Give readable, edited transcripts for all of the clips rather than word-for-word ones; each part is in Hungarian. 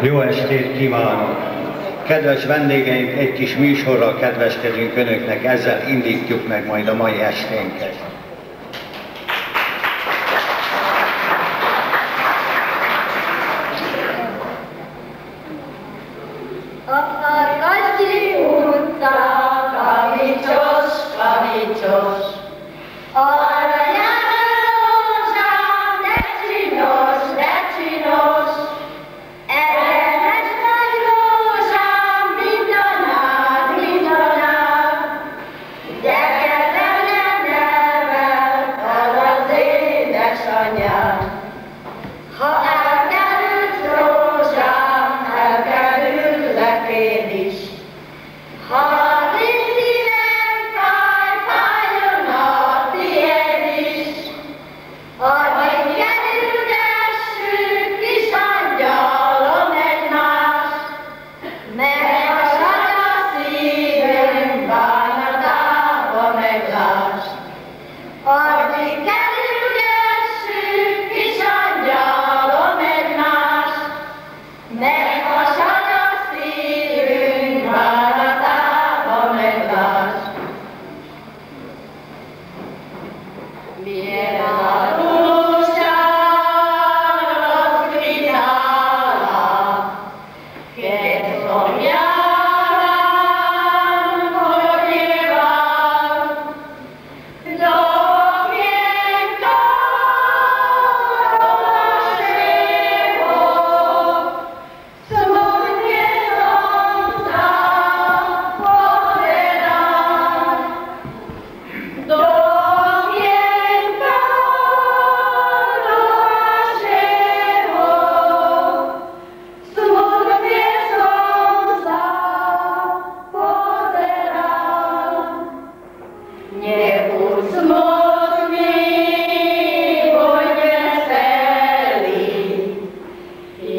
Jó estét kívánok! Kedves vendégeink, egy kis műsorral kedveskedünk Önöknek, ezzel indítjuk meg majd a mai esténket. A Farkasdi utca, kavicsos, kavicsos, arra jár a rózsám, de csinos, ellenes nagy rózsám, mind a nyár, gyerekem nem nevel, az édesanyám. Ha elkerült rózsám, elkerüllek én is. Ha az én szívem fáj, fájjon a tiéd is. Addig kerülgessük, kis angyalom egymást, meg a sanya szívünk bánatába megláss. Addig kerülgessük, kis angyalom egymást, meg a sanya szívünk bánatába megláss. Milyen a rózsának vitála, két szomjában, hogy évad, dobjék karosségo, szúrjé szomszá, poderán. Dobjék karosségo, szúrjé szomszá, poderán. Niech usmutni, bądź weseli,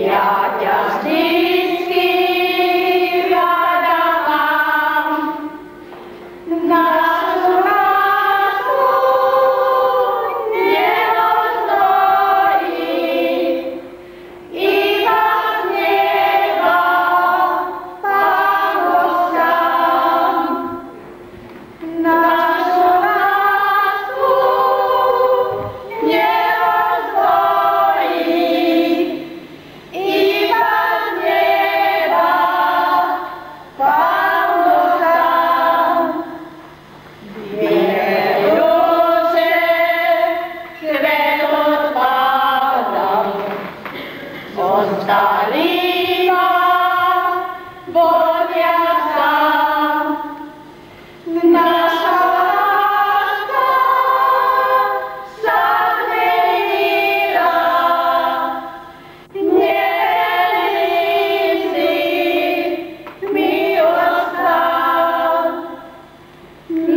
jak ja ściski rada mam. Nasz lasku nie rozdoi i was nieba Pan Bóg sam. Nasz lasku nie rozdoi i was nieba Pan Bóg sam. Wierusze kret odpada, oddaliła Bóg jak sam. Nasza łaska zadmieniła, nie listy miłosna.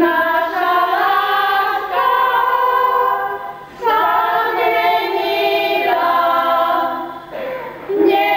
Nasza łaska zadmieniła, nie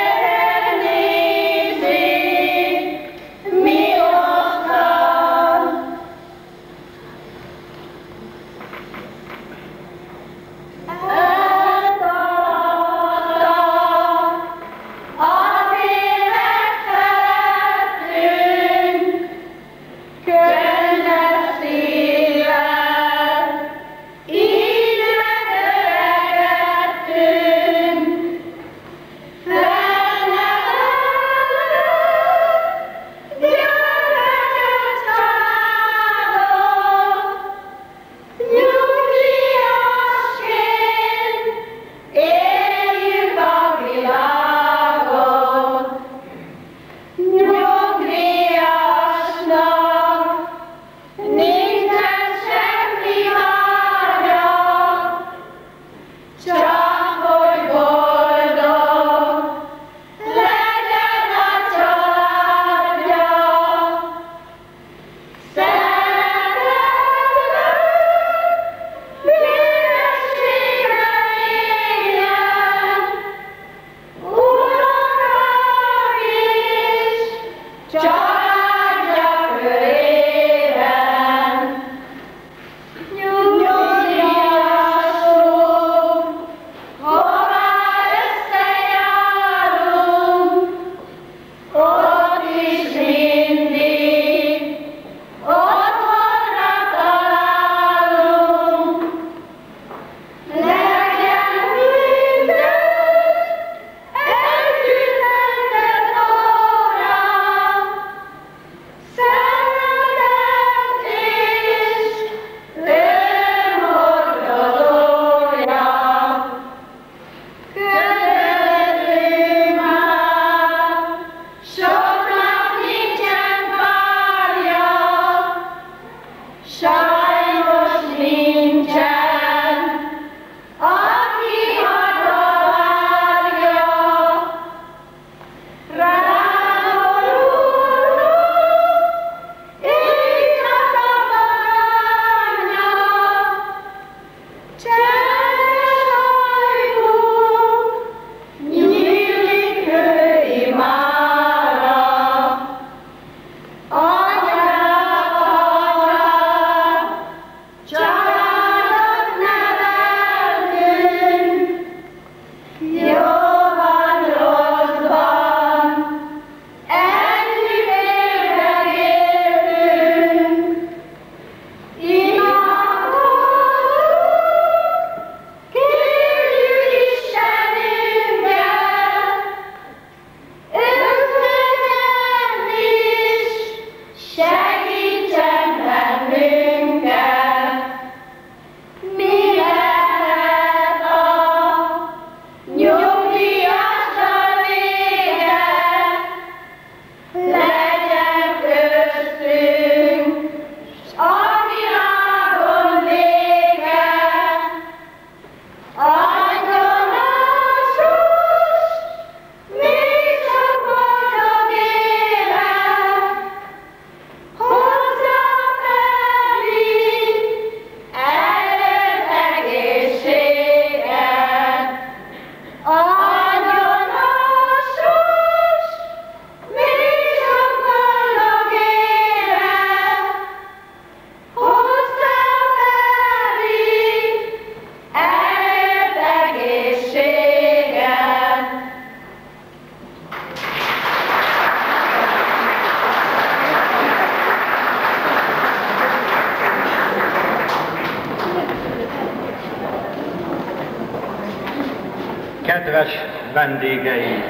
kedves vendégeink!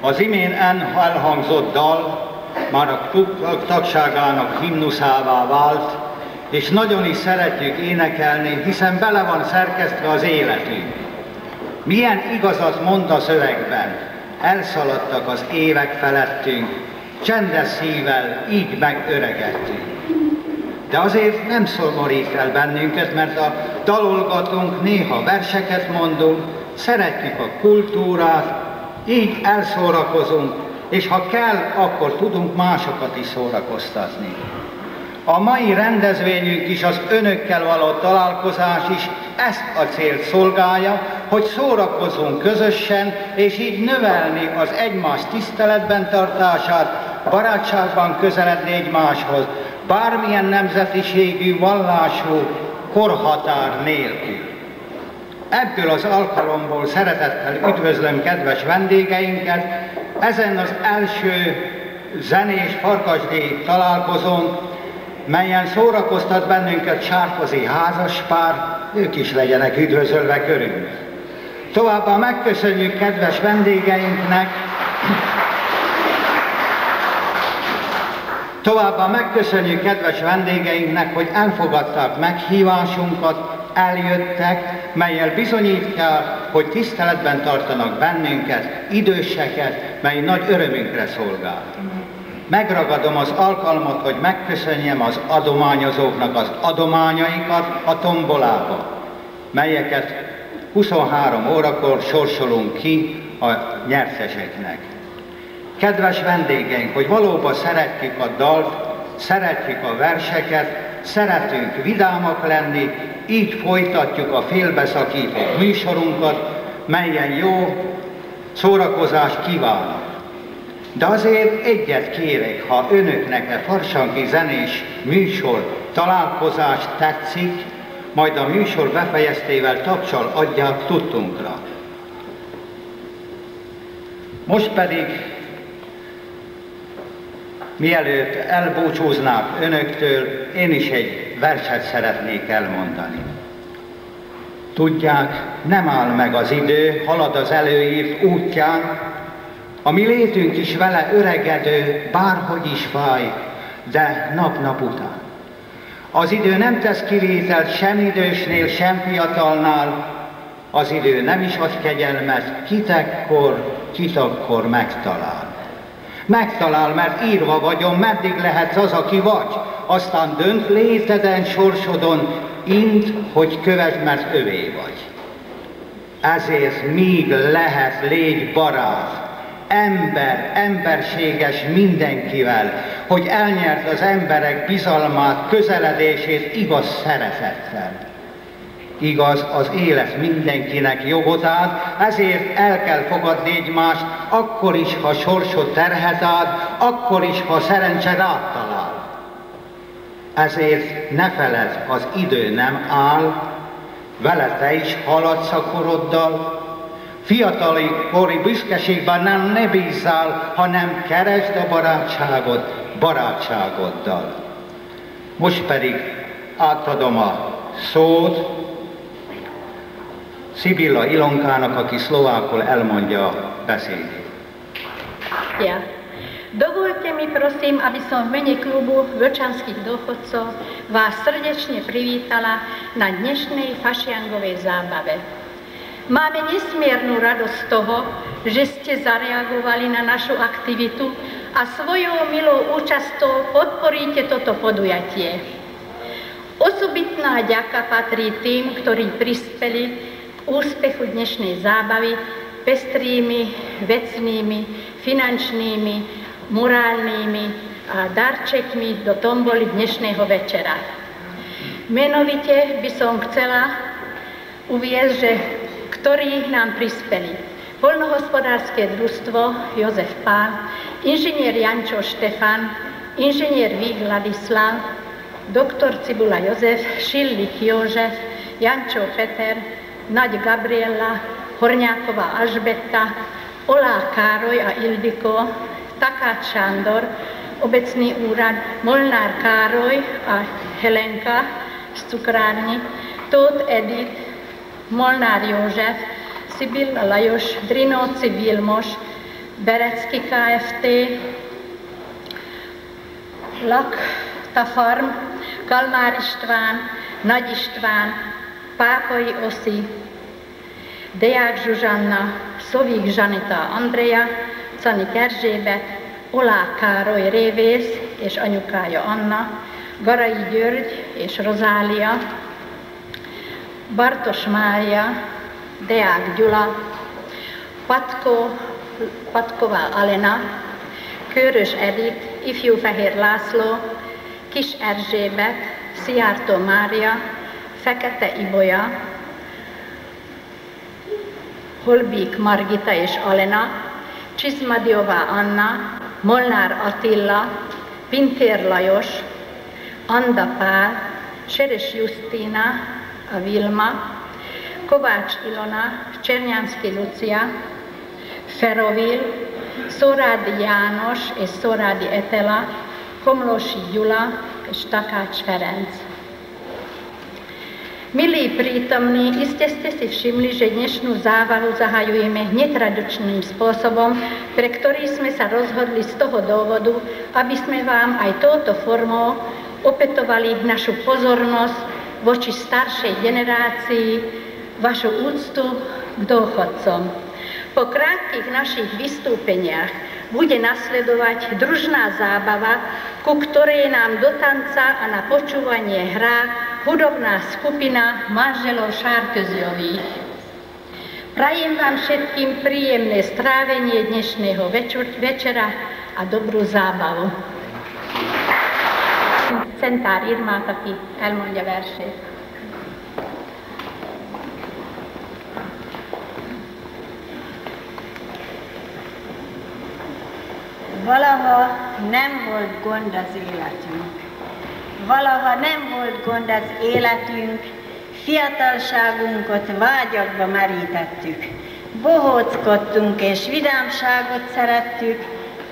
Az imén elhangzott dal már a klub tagságának himnuszává vált, és nagyon is szeretjük énekelni, hiszen bele van szerkesztve az életünk. Milyen igazat mond a szövegben, elszaladtak az évek felettünk, csendes szívvel így megöregedtünk. De azért nem szomorít el bennünket, mert a dalolgatunk, néha verseket mondunk, szeretjük a kultúrát, így elszórakozunk, és ha kell, akkor tudunk másokat is szórakoztatni. A mai rendezvényünk is, az önökkel való találkozás is ezt a célt szolgálja, hogy szórakozzunk közösen, és így növelni az egymás tiszteletben tartását, barátságban közeledni egymáshoz, bármilyen nemzetiségű, vallású, korhatár nélkül. Ebből az alkalomból szeretettel üdvözlöm kedves vendégeinket ezen az első zenés farkasdíj találkozón, melyen szórakoztat bennünket Sárkozy házaspár, ők is legyenek üdvözölve körülünk. Továbbá megköszönjük kedves vendégeinknek, hogy elfogadták meghívásunkat, eljöttek, mellyel bizonyítják, hogy tiszteletben tartanak bennünket, időseket, mely nagy örömünkre szolgál. Megragadom az alkalmat, hogy megköszönjem az adományozóknak az adományaikat a tombolába, melyeket 23 órakor sorsolunk ki a nyerteseknek. Kedves vendégeink, hogy valóban szeretjük a dalt, szeretjük a verseket, szeretünk vidámak lenni, így folytatjuk a félbeszakított műsorunkat, melyen jó szórakozást kívánok. De azért egyet kérek, ha önöknek a farsangi zenés műsor találkozás tetszik, majd a műsor befejeztével tapsal adják tudtunkra. Most pedig, mielőtt elbúcsúznák önöktől, én is egy verset szeretnék elmondani. Tudják, nem áll meg az idő, halad az előírt útján, a mi létünk is vele öregedő, bárhogy is fáj, de nap-nap után. Az idő nem tesz kivételt sem idősnél, sem fiatalnál, az idő nem is ad kegyelmet, kit akkor megtalál. Megtalál, mert írva vagyon, meddig lehetsz az, aki vagy, aztán dönt léteden, sorsodon, int, hogy kövesd, mert övé vagy. Ezért míg lehet, légy barát, emberséges mindenkivel, hogy elnyert az emberek bizalmát, közeledését igaz szeretettel. Igaz, az élet mindenkinek jogot ad, ezért el kell fogadni egymást, akkor is, ha sorsod terhet ad, akkor is, ha szerencse rád talál. Ezért ne feledd, az idő nem áll, vele te is haladsz a koroddal, fiatali kori büszkeségben ne bízzál, hanem keresd a barátságoddal. Most pedig átadom a szót Sibilla Ilonkának, aki szlovákul elmondja a beszédét. Ja. Dovolte mi prosím, aby som v mene klubu vlčanských dôchodcov vás srdečne privítala na dnešnej fašiangovej zábave. Máme nesmiernu radosť z toho, že ste zareagovali na našu aktivitu a svojou milou účastou podporíte toto podujatie. Osobitná ďaka patrí tým, ktorí prispeli k úspechu dnešnej zábavy pestrými, vecnými, finančnými, morálnymi a darčekmi do tomboly dnešného večera. Menovite by som chcela uviesť, že ktorí nám prispeli. Poľnohospodárske družstvo Jozef Pán, inžinier Jančo Štefan, inžinier Vík Ladislav, doktor Cibula Jozef, Šillik Jožef, Jančo Peter, Naď Gabriela, Horňáková Alžbeta, Olá Károj a Ildiko, Takáč Sándor, obecný úrad, Molnár Károly a Helenka z cukrárni, Tóth Edith, Molnár József, Szibilla Lajos, Drinóci Vilmos, Berecki Kft., Lakta Farm, Kalmár István, Nagy István, Pápai Oszi, Deák Zsuzsanna, Szovik Zsanita Andrea, Canik Erzsébet, Olá Károly Révész és anyukája Anna, Garai György és Rozália, Bartos Mária, Deák Gyula, Patková Alena, Kőrös Edith, Ifjú Fehér László, Kis Erzsébet, Szijjártó Mária, Fekete Ibolya, Holbík Margita és Alena, Csizmadiová Anna, Molnár Attila, Pintér Lajos, Anda Pál, Seres Jusztina, a Vilma, Kovács Ilona, Csernyánszky Lucia, Ferovil, Szórádi János és Szórádi Etela, Komlósi Gyula és Takács Ferenc. Milí prítomní, iste ste si všimli, že dnešnú zábavu zahajujeme netradičným spôsobom, pre ktorý sme sa rozhodli z toho dôvodu, aby sme vám aj touto formou opätovali našu pozornosť voči staršej generácii, vašu úctu k dôchodcom. Po krátkych našich vystúpeniach bude nasledovať družná zábava, ku ktorej nám do tanca a na počúvanie hrá hudobná skupina manželov Šárköziových. Prajem vám všetkým príjemné strávenie dnešného večera a dobrú zábavu. Centár Irmát, aki elmondja versét. Valaha nem volt gond az életünk. Valaha nem volt gond az életünk, fiatalságunkat vágyakba merítettük. Bohóckodtunk és vidámságot szerettük,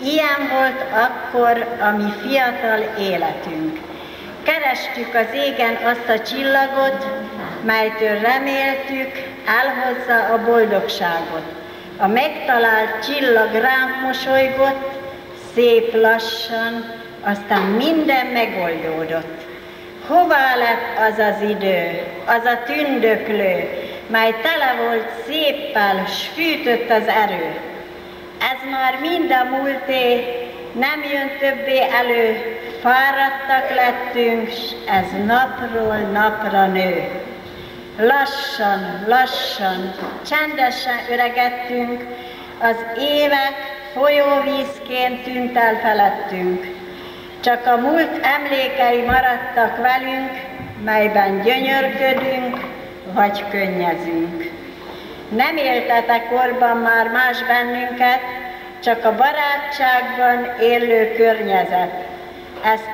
ilyen volt akkor a mi fiatal életünk. Kerestük az égen azt a csillagot, melytől reméltük, elhozza a boldogságot. A megtalált csillag ránk mosolygott, szép lassan, aztán minden megoldódott. Hová lett az az idő, az a tündöklő, mely tele volt széppel, s fűtött az erő? Ez már mind a múlté, nem jön többé elő, fáradtak lettünk, s ez napról napra nő. Lassan, lassan, csendesen öregedtünk, az évek folyóvízként tűnt el felettünk. Csak a múlt emlékei maradtak velünk, melyben gyönyörködünk, vagy könnyezünk. Nem éltetek korban már más bennünket, csak a barátságban élő környezet. Ezt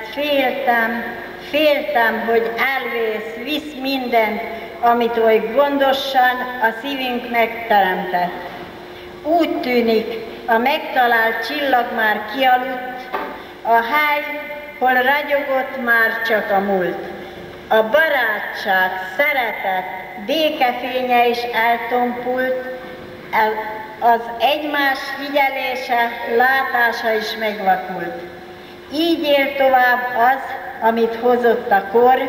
féltem, hogy elvész, visz mindent, amit oly gondosan a szívünk megteremtett. Úgy tűnik, a megtalált csillag már kialudt, a hely, hol ragyogott már csak a múlt. A barátság, szeretet, békefénye is eltompult, az egymás figyelése, látása is megvakult. Így él tovább az, amit hozott a kor,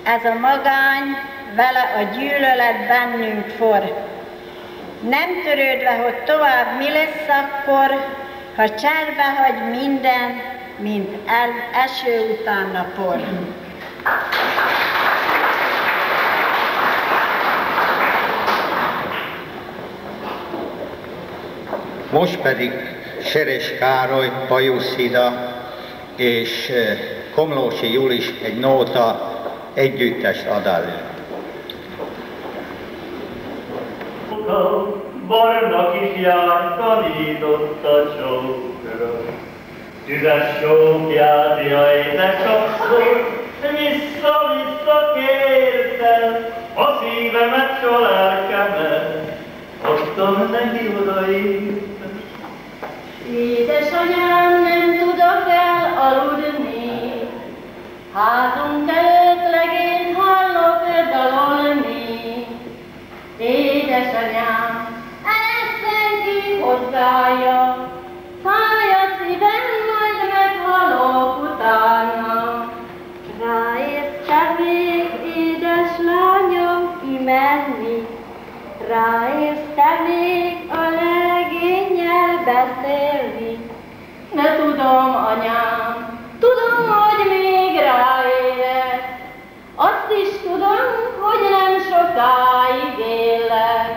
ez a magány, vele a gyűlölet bennünk for. Nem törődve, hogy tovább mi lesz akkor, ha cserbe hagy minden, mint eső után napor. Most pedig Seres Károly, Pajusz Hida és Komlósi Julis egy nóta együttest ad elő. Barna kisjány tanított a csókra, tüzes csókját, jaj, de sokszor vissza-vissza kértem, a szívemet, s a lelkemet, otthon neki odaírtam. Édesanyám, nem tudok elaludni, hátunk előtt legény hallok dalolni. Édesanyám, csodálja, fáj a szívem, majd meghalok utána. Ráérsz te még, édes lányom, imenni, ráérsz te még a legényel beszélni. De tudom, anyám, tudom, hogy még ráérek, azt is tudom, hogy nem sokáig élek.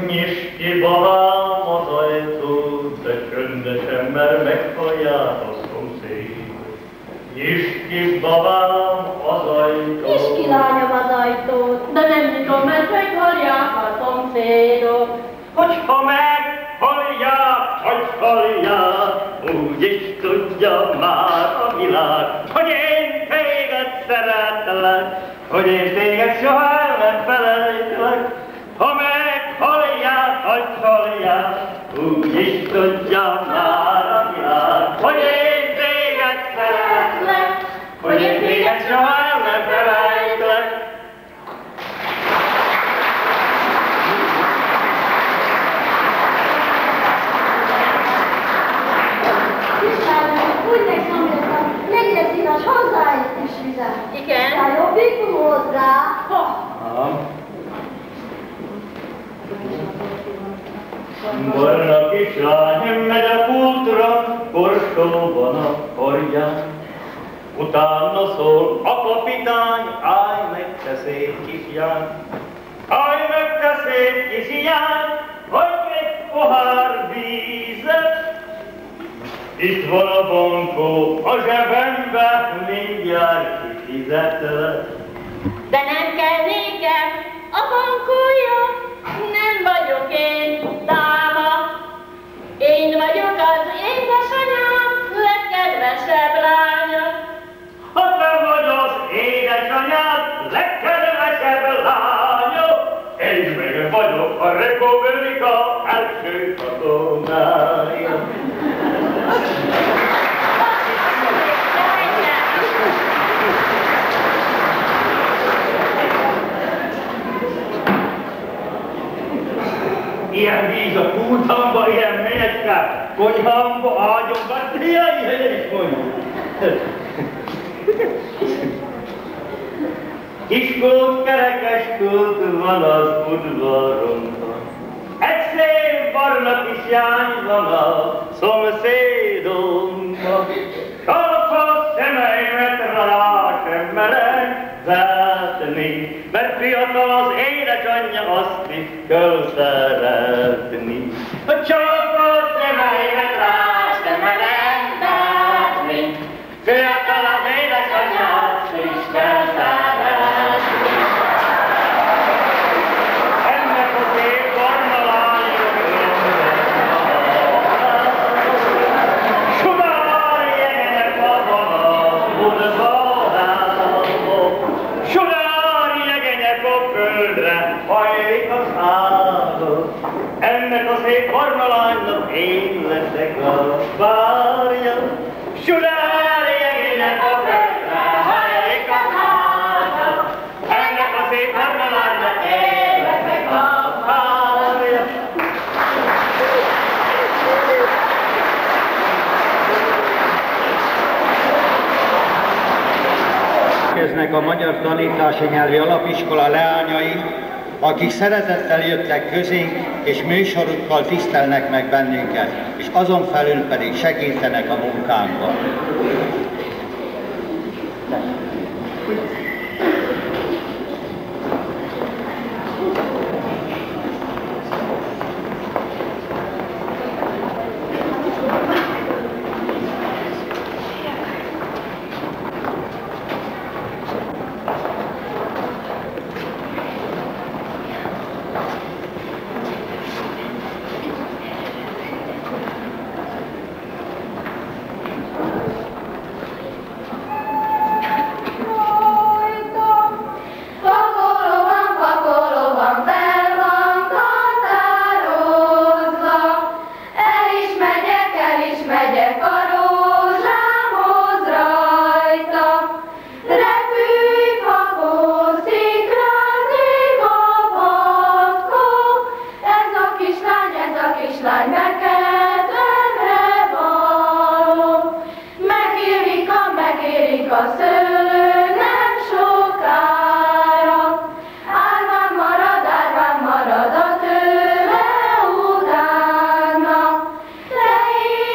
Nyisd ki, babám, az ajtót, de csöndesen, mert meghallják a szomszéd. Nyisd ki, babám, az ajtót. Nyisd ki, lányom, az ajtót, de nem nyitom, mert meghallják a szomszédok. Hogyha meghallják, úgyis tudja már a világ, hogy én téged szeretlek, hogy én téged soha nem felejtlek. Ha meghallják, úgyis tudja már a világ, hogy én téged szeretlek, hogy én téged soha nem felejtlek. Úgy megszomjaztam, legyen szíves hozzájuk is vizet. Igen. De jobbik hozzá. Barna kislány megy a pultra, korsóban a karján. Utána szól a kapitány, állj meg te szép kisjány. Állj meg te szép kisjány, hagyd egy pohár vízet. Itt van a bankó, a zsebembe, mindjárt kifizetlek. De nem kell nékem a bankója, nem vagyok én dáma. Én vagyok az édesanyám legkedvesebb lánya. Ha te vagy az édesanyád legkedvesebb lánya, én meg vagyok a republika első katonája. Ilyen víz a kúthamba, ilyen mécske, konyhamba, ágyomba, ilyen is mondjuk. Kiskót, kerekes kút van az udvarunkon. Egy szép barna kisjány van a szomszédunkban. Kalpa szemeimet rá sem merek vetni, mert fiatal az édesanyja, azt is kell szeretni. A csalpa szemeimet rá sem merek vetni, fiatal az édesanyja, azt is kell szeretni. Ennek a szép barna lányok sudár jegenek a udvarában, sudár jegenek a földre, hajlik az ágat. Ennek a szép barna lánynak én leszek a párja. Sudár jegenek a földre, hajlik az ágat. Ennek a szép barna lánynak én leszek a párja. Érkeznek a Magyar Tanítási Nyelvi Alapiskola leányai, akik szeretettel jöttek közénk, és műsorukkal tisztelnek meg bennünket, és azon felül pedig segítenek a munkánkban. kislány megkedvelve való. Megérik a szőlő nem sokára, árván marad a tőle utána. Te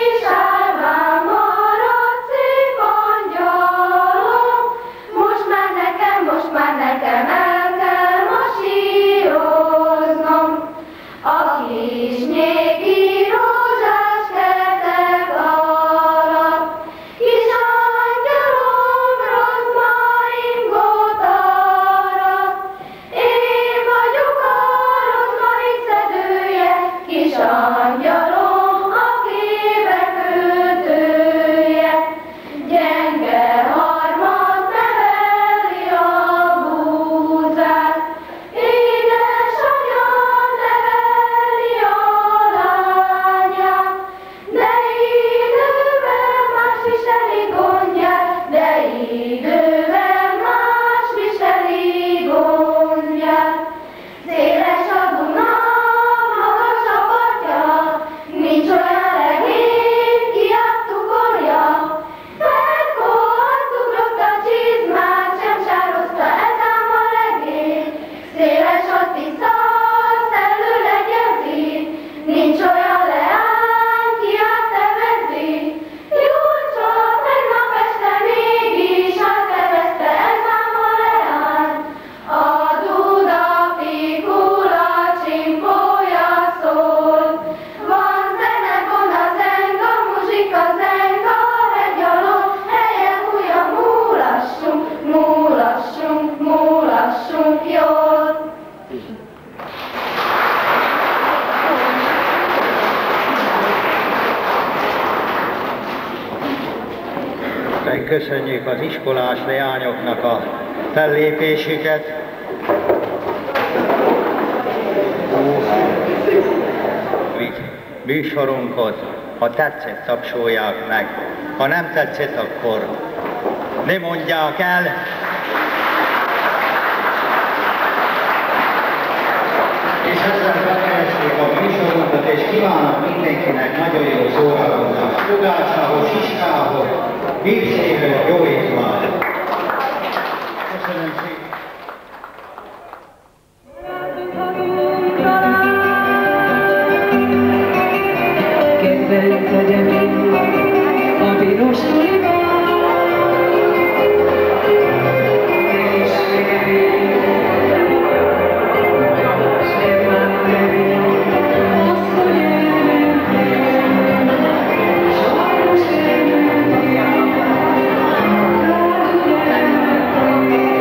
is árván maradsz, szép angyalom, most már nekem el kell masíroznom. A kis nyéki rózsás kertek alatt, kis angyalom rozmaringot arat. Én vagyok a rozmarin szedője, kis angyalom a képek öltője. Gyenge harmat neveli a búzát, édesanyja neveli a lányát. De idővel más viseli gondját, de idővel más viseli gondját. Széles a Duna, magas a partja, nincs olyan legény, ki át ugorja. Felkolt, ugrott a csizmát, sem sározta ez ám a legény. Széles a Tisza, szellő legyezi, nincs olyan leány, ki áttevezi. Júlcsa tegnap este mégis áttevezte ez ám a leány. A Duda pikula csimpója szól, van zene, a zenga, muzsika, zenga, hegyalom, helye újja, múlassunk jól. Köszönjük az iskolás leányoknak a fellépésüket. Műsorunkat, ha tetszett, tapsolják meg. Ha nem tetszett, akkor ne mondják el. És ezzel befejezték a műsorunkat, és kívánok mindenkinek nagyon jó szórakozást. Tudásához, iskához, bírszéhez, jó étvágyat! Köszönöm szépen! Kedvenc egyemény a piros tuliban, te is reggeli, s nem már reggeli, azt, hogy elmentél, sajnos elmentél, rád ügyelmettél.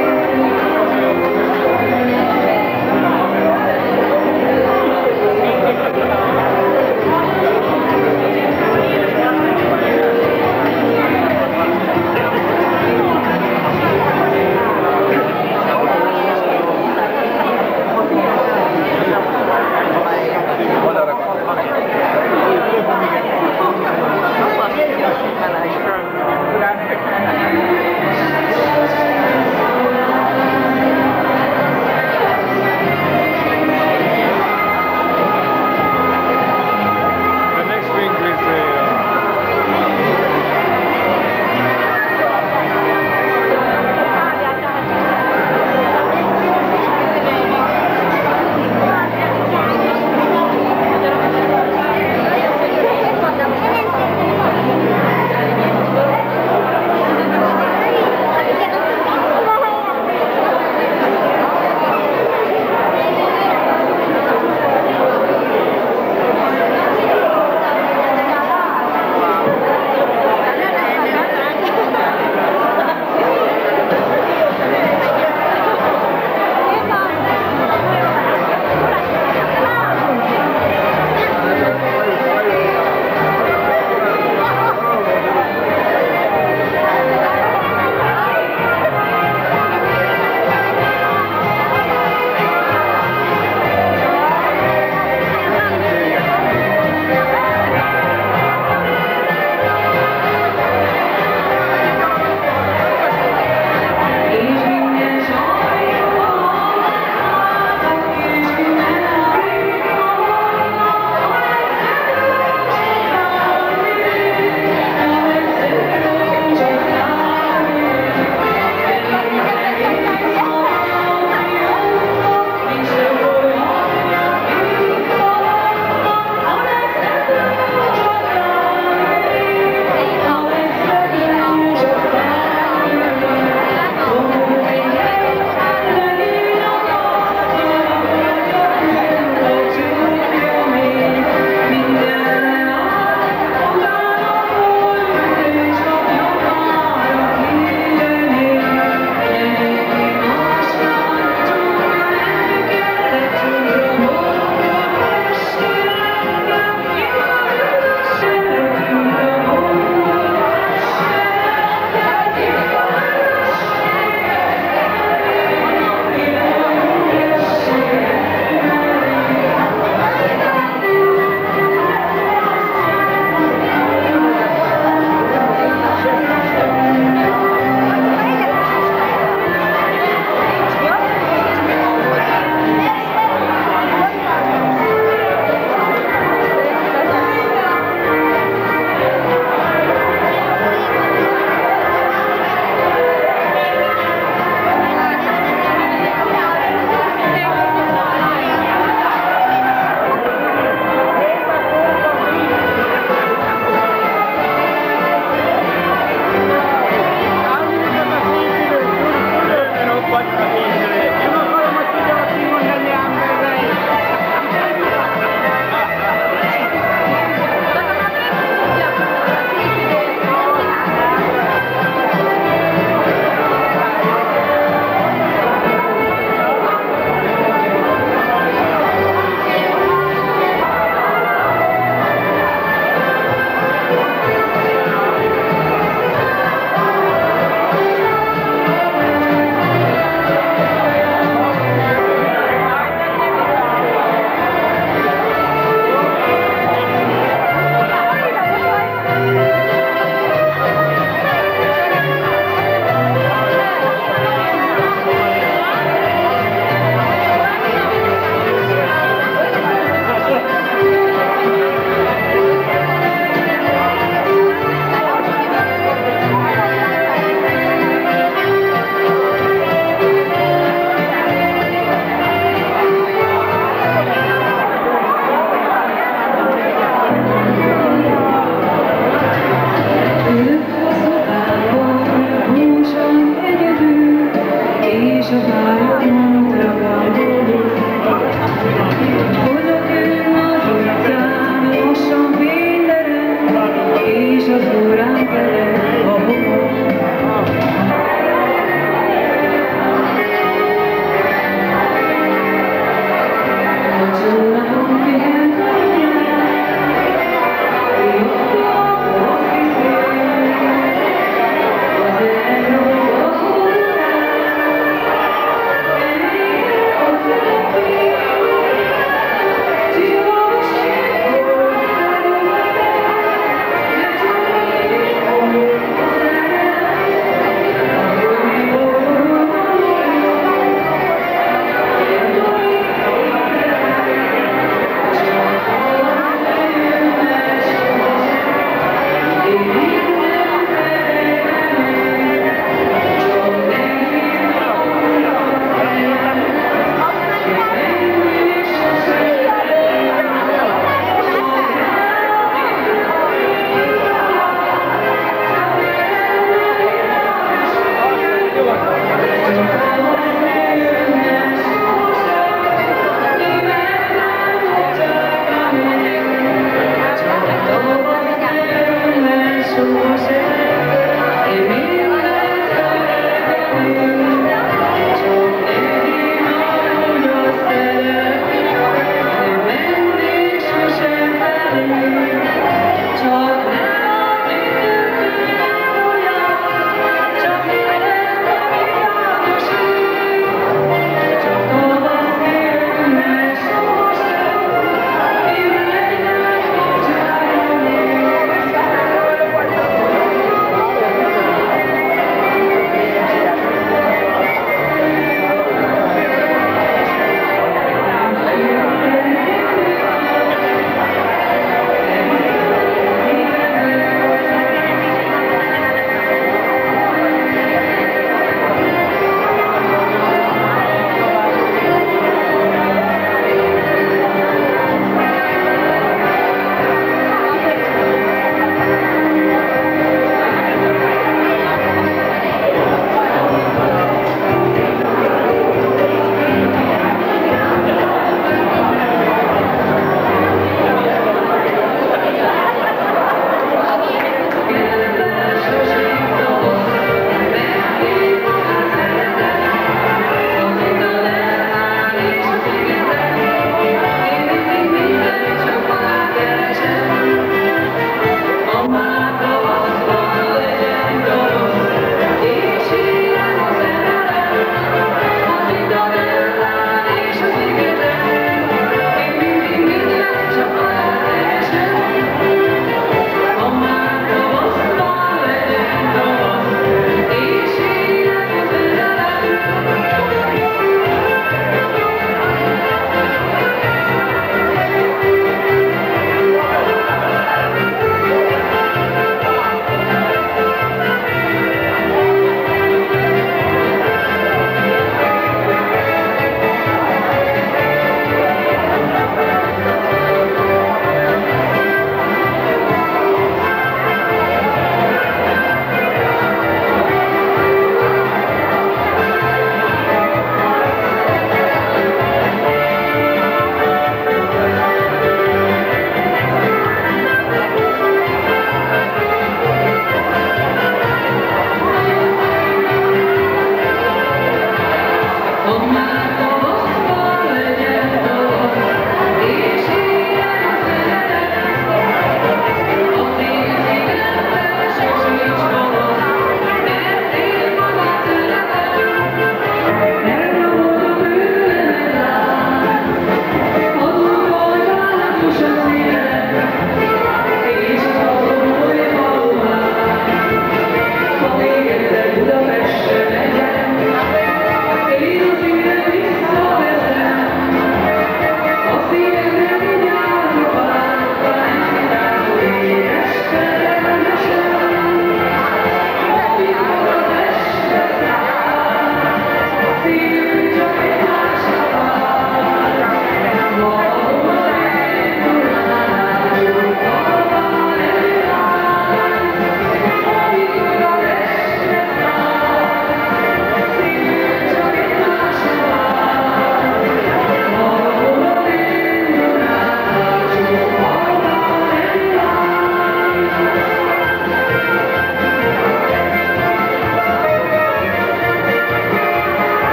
Thank you.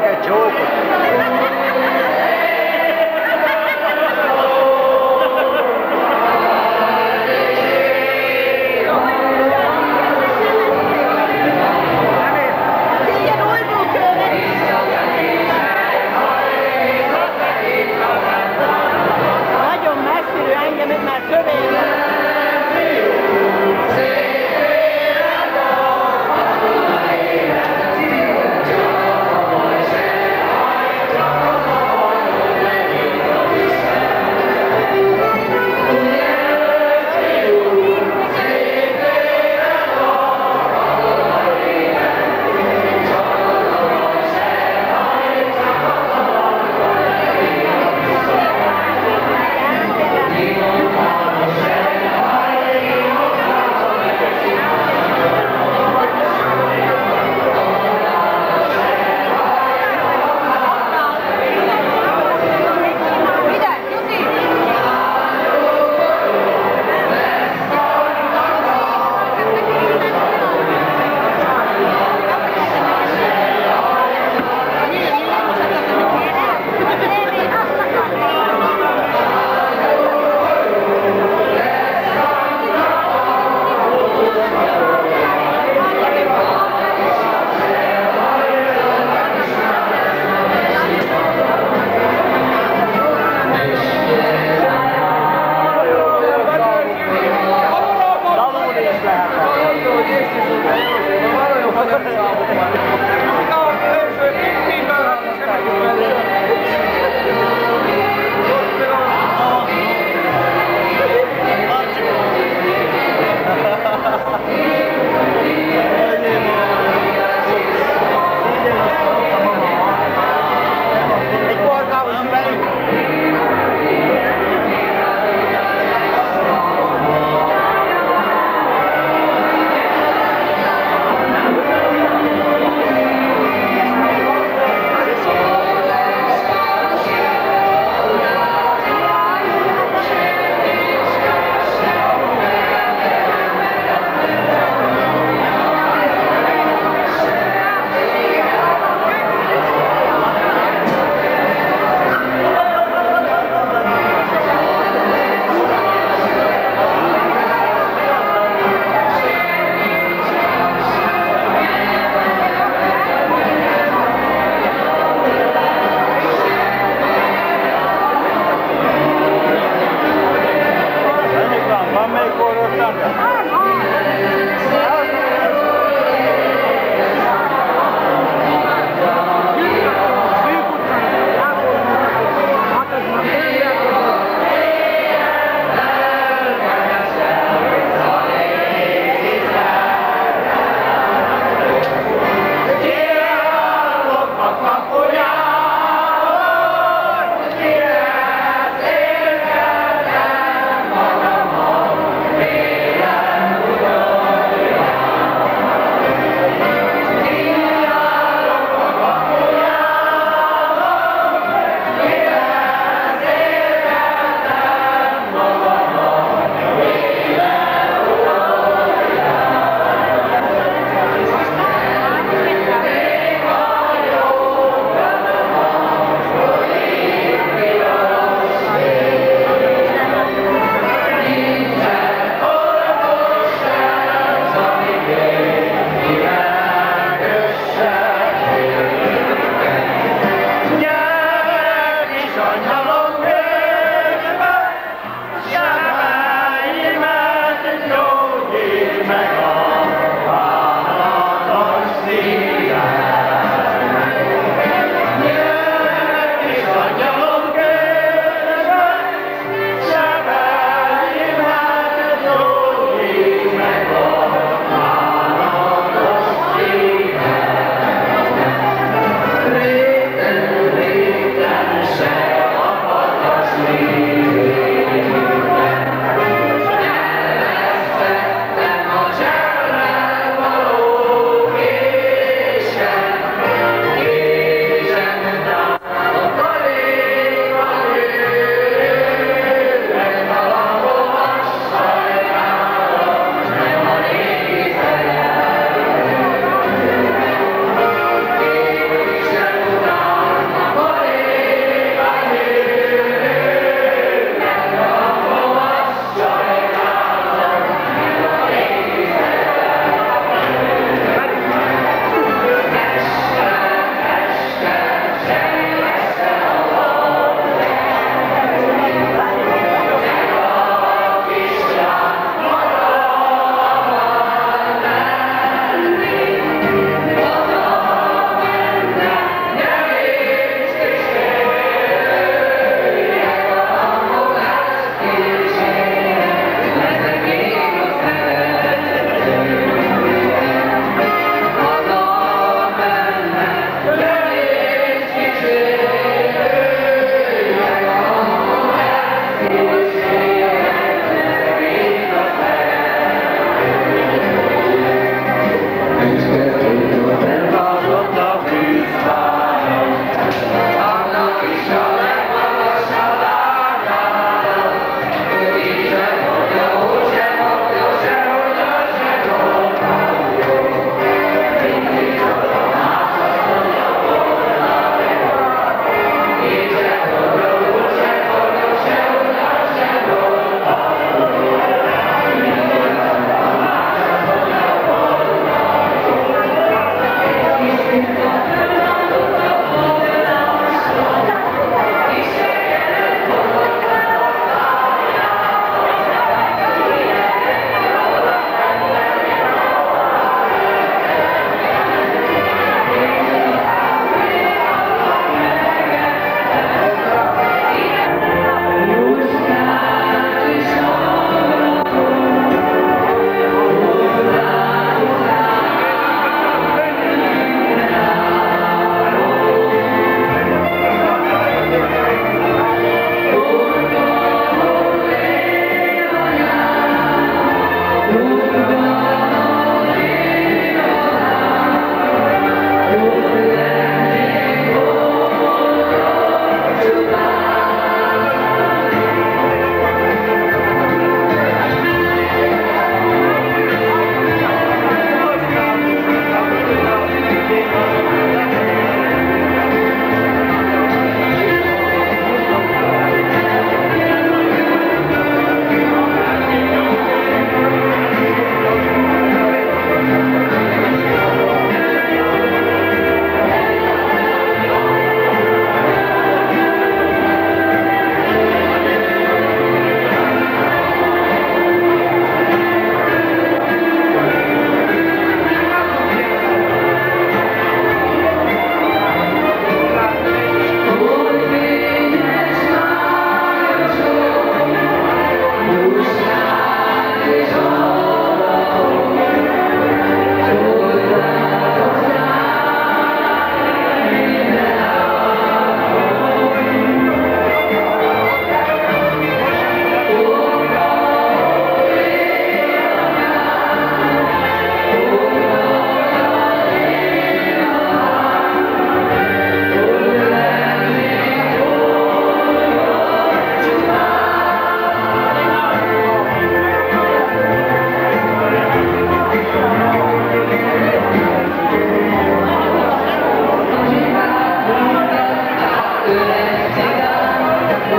Adjak egy csókot! Nagyon messziről engem itt már kövér. Szép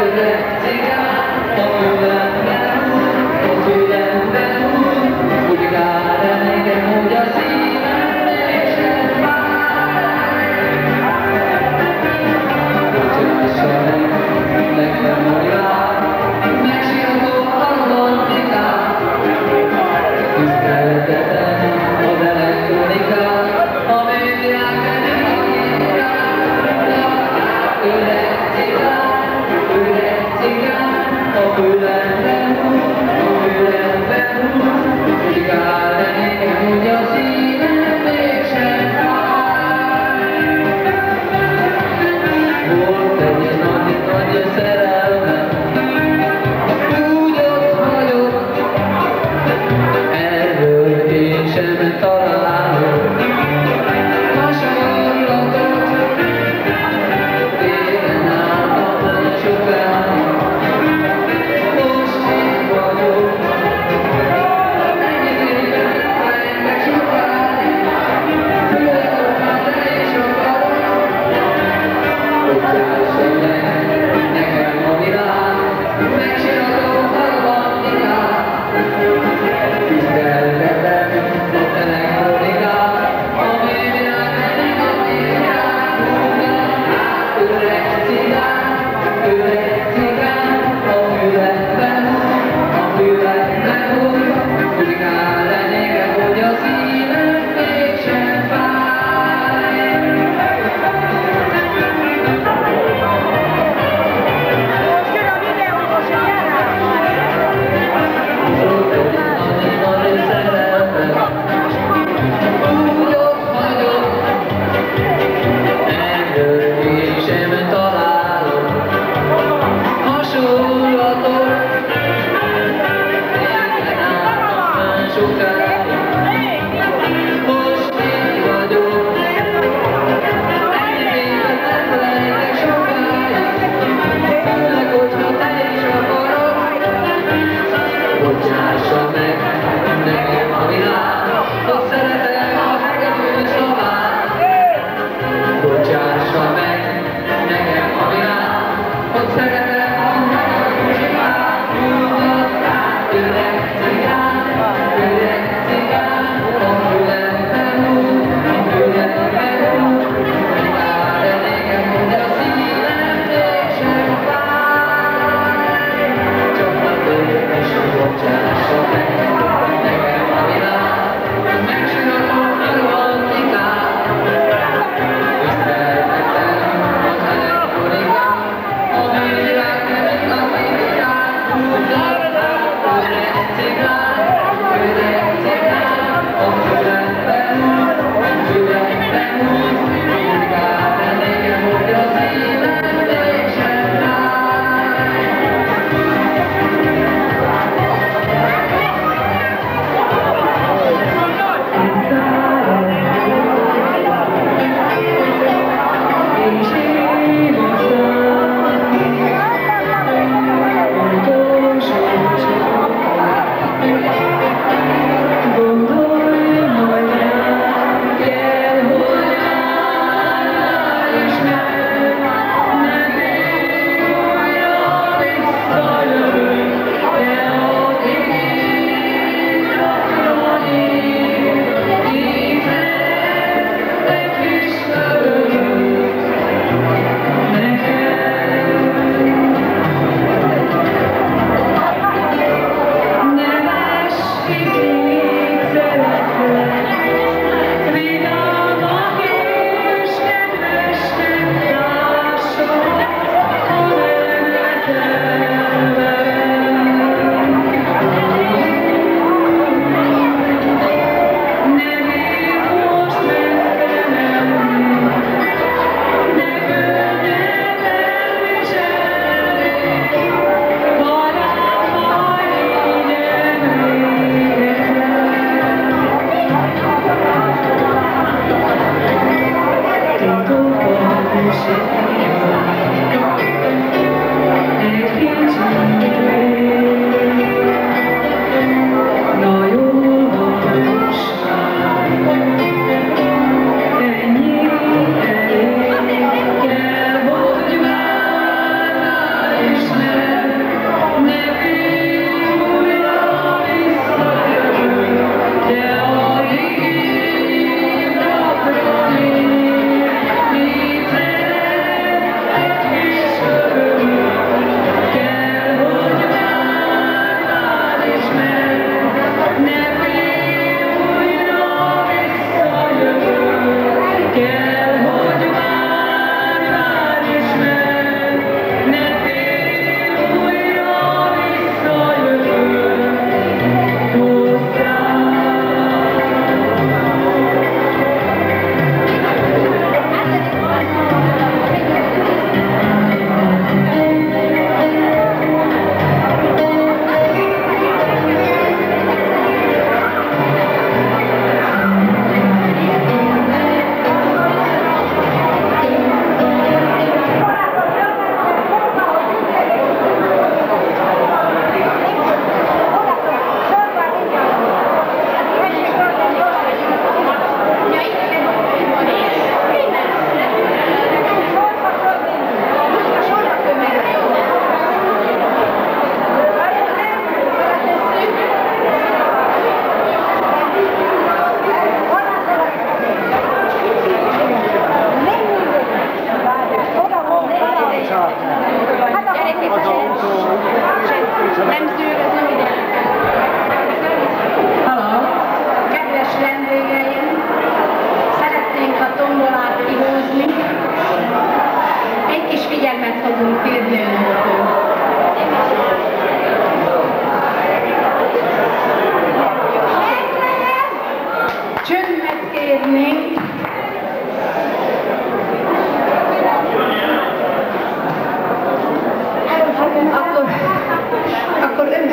Öreg cigán, a fülembe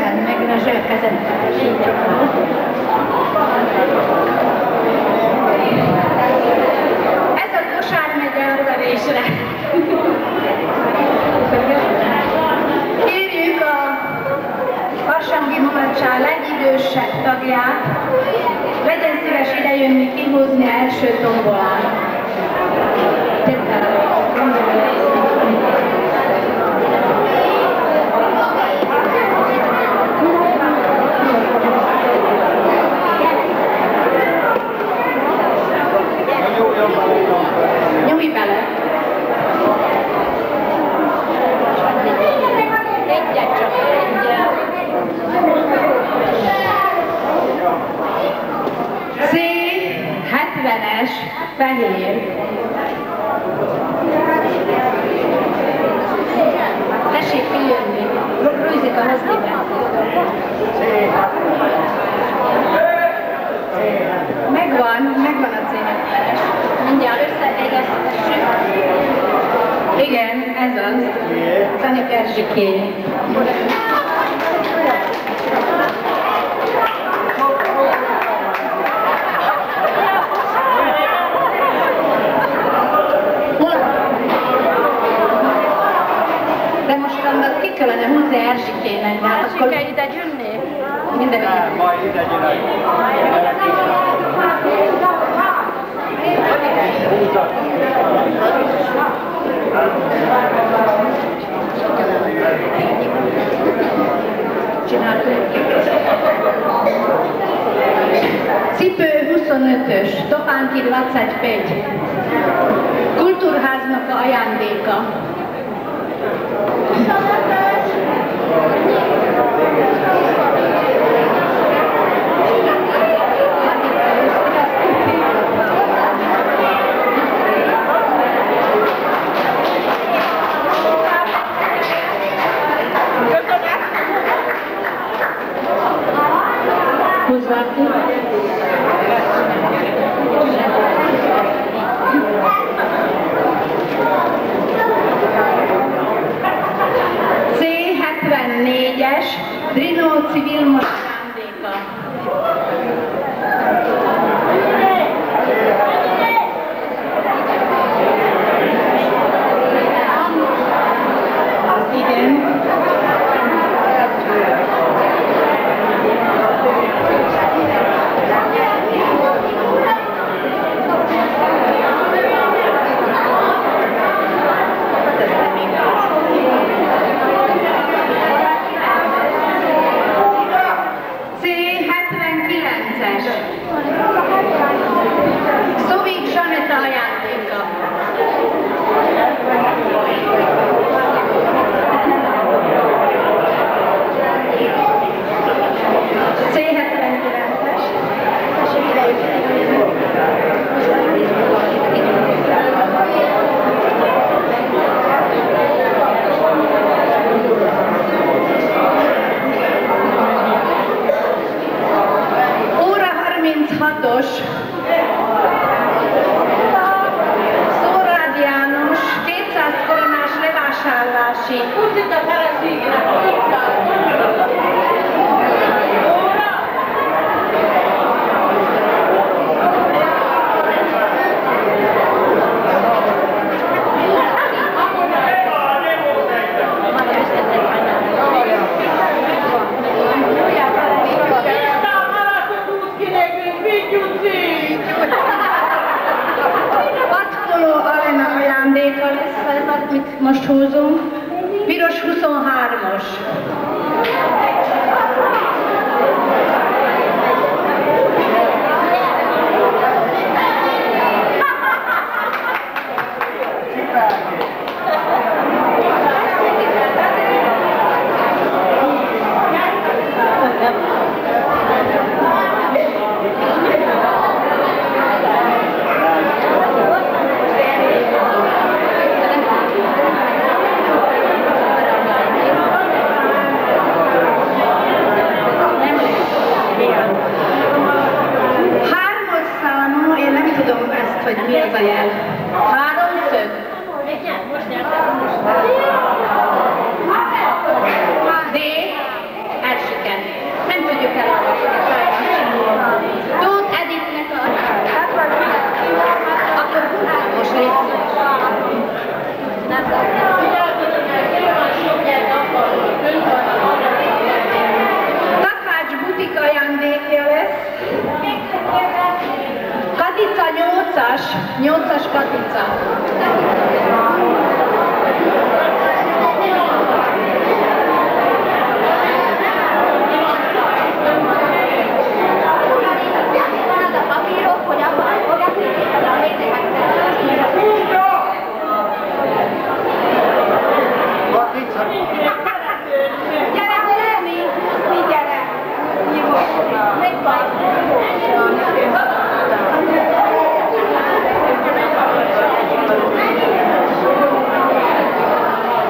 Emeld meg a zsörkezetet. Ez a Kosár megye a verésre. Kérjük a Farsangi Mulatság legidősebb tagját, legyen szíves idejönni kihozni első tombolán. Nyomj bele! Egyet csak, egyet. C70-es fehér. Tessék kijönni. Rújzika, hozd ide. Megvan a C70-es. Mindjárt összeegyeztessük. Igen, ez az. Szanik Erzsikény. De most annak ki kellene húzni Erzsikének, de hát akkor... Erzsike ide jönni? Minden Nem, majd ide Cipő 25-ös, Topánki 25. Kultúrháznak a ajándéka. C74-es Drinóci Vilmos ajándéka. Igen. Szovik Zsaneta ajándéka. C79-es. Óra 36-os. Szórád János 200 koronás levásárlási. Úgy itt a feleségnek a amit most húzunk, piros 23-os. 8-as Katica.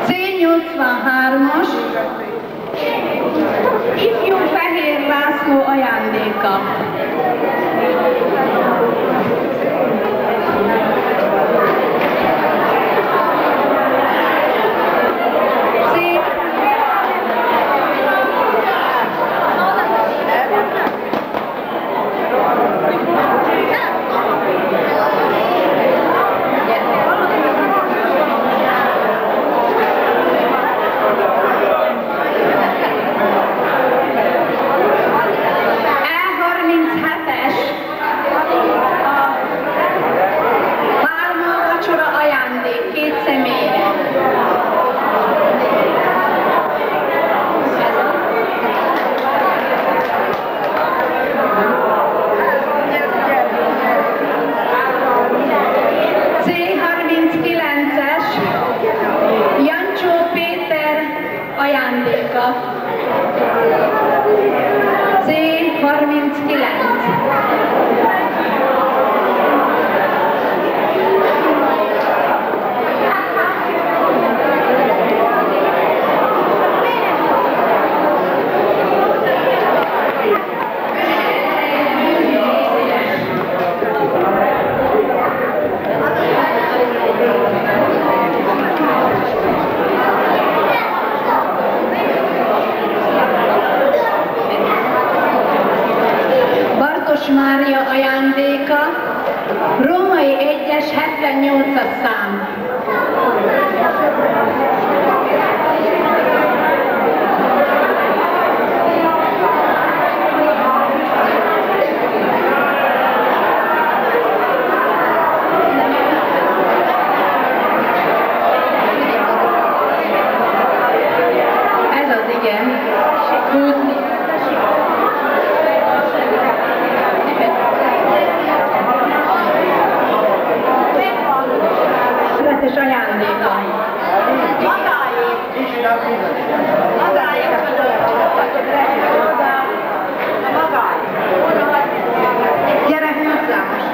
C83-as Ifjú Fehér László ajándéka. Mária ajándéka, Római 1-es 78-as szám. Ez az igen. Húzni. És ajándéka. Gyere hozzá most.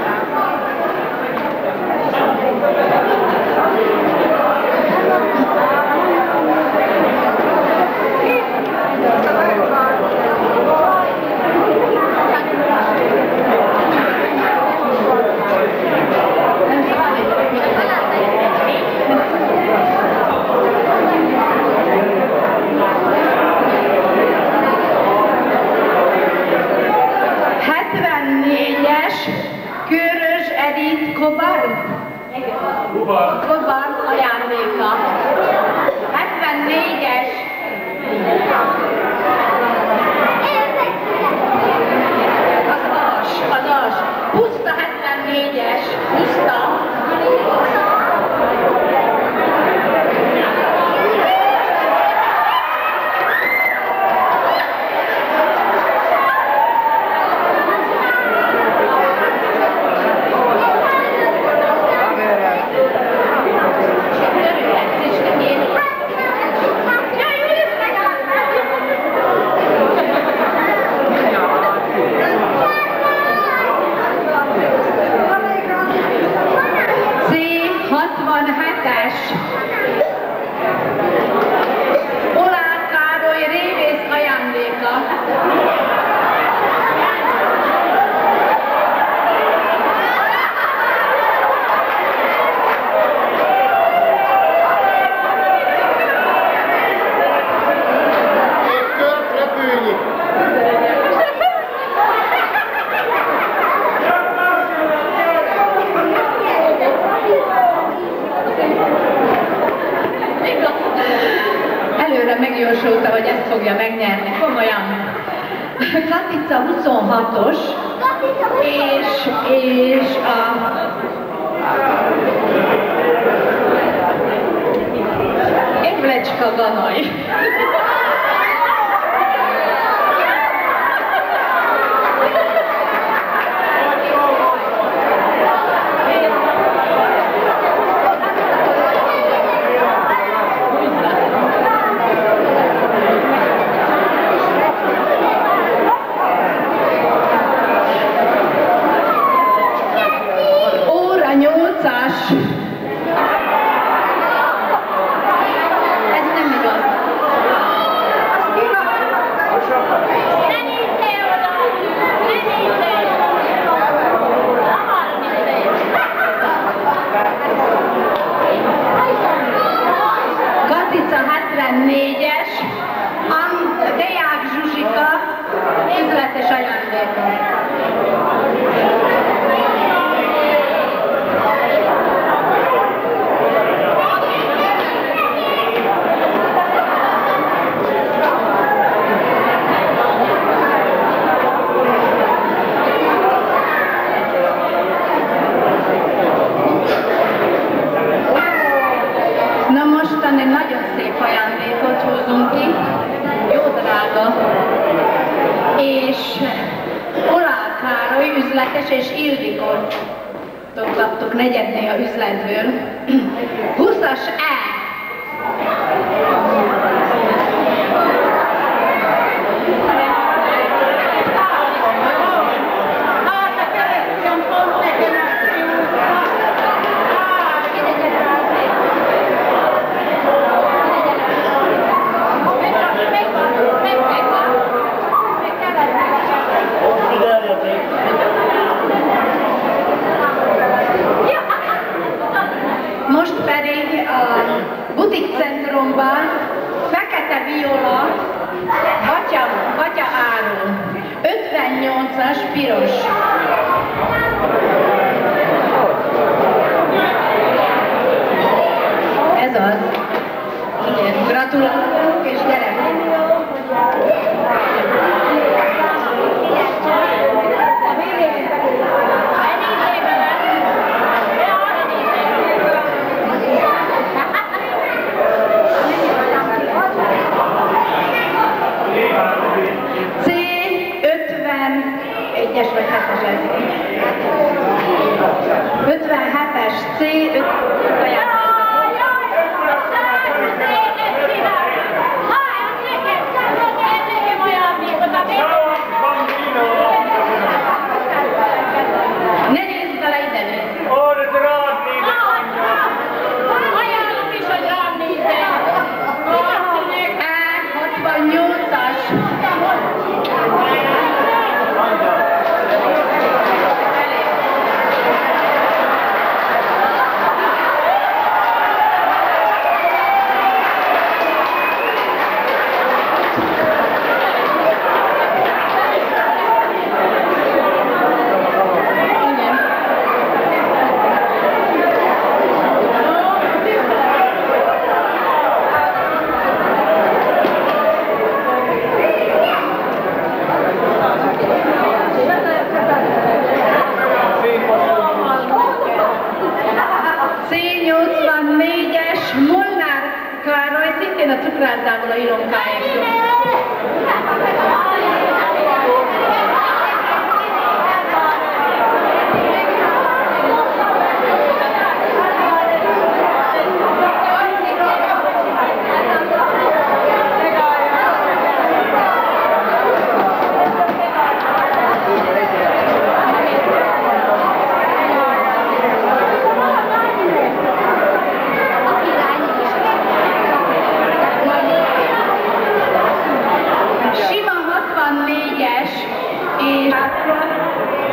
Kobar ajándéka. 74-es. Az as. Puszta 74-es. Puszta. Megjósolta, hogy ezt fogja megnyerni. Komolyan. Katica 26-os, és a Evlecska Ganaj. Óra 8-as. Ez nem igaz. Katica 74-es, Deák Zsuzsika, üzletes ajándék. Na mostan egy nagyon szép ajándékot hozunk ki, jó drága, és Olál Károly üzletes és Ildikot kaptuk negyednél a üzletből. 20-as E. Most pedig a butikcentrumban fekete viola, gatya áru, 58-as piros. Ez az. Igen, gratulálok és gyere! C51-es vagy 7-es ez. 57-es C, 5 ne nézz bele ide, nézz! Orra rád nézek! Ajánlom is, hogy rám nézzen! E68-as. C84-es Molnár Károly, szintén a cukrászdából a Ilonkáéktól.